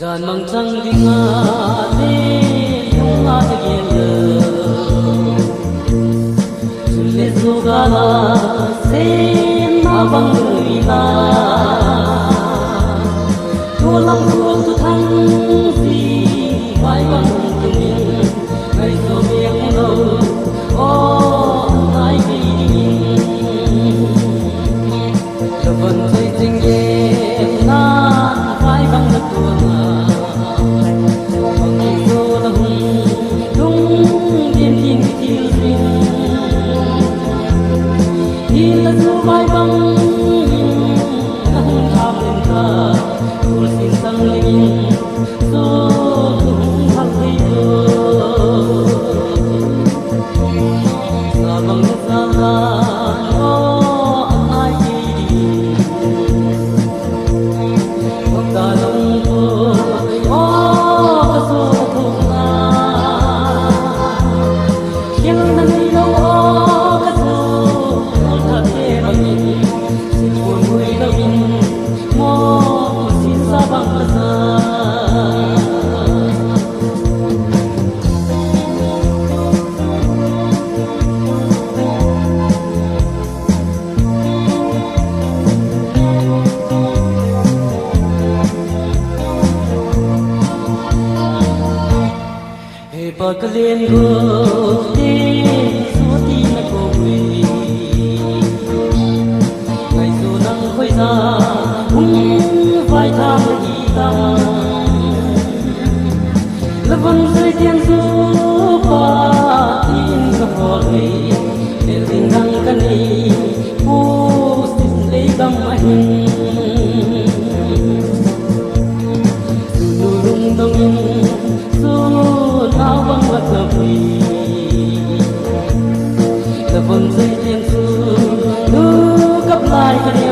Gian mang trăng đi ngã đi yung ate gele Chule sugala sen abang rila Tulang tuang tu thang si vai bang tumin Ngay so miang lo o nai ki Laban say ting ye na vai bang na tuang Mai bang nang tham lên ta tul sin sang linh so thang thei do sa bang sa la o ai ki bang ta long ko o ka so thu na yang na ni lo o ka so ta te sin pun hui lo in mo sin sa bang sa he paklen go te suti na ko hui vai tham đi tăng levon say tiền du pa tin ka hoi để tình đăng cái này u xin lấy băng anh su lung dong su nao băng vật vui levon say tiền du nu cấp lại cái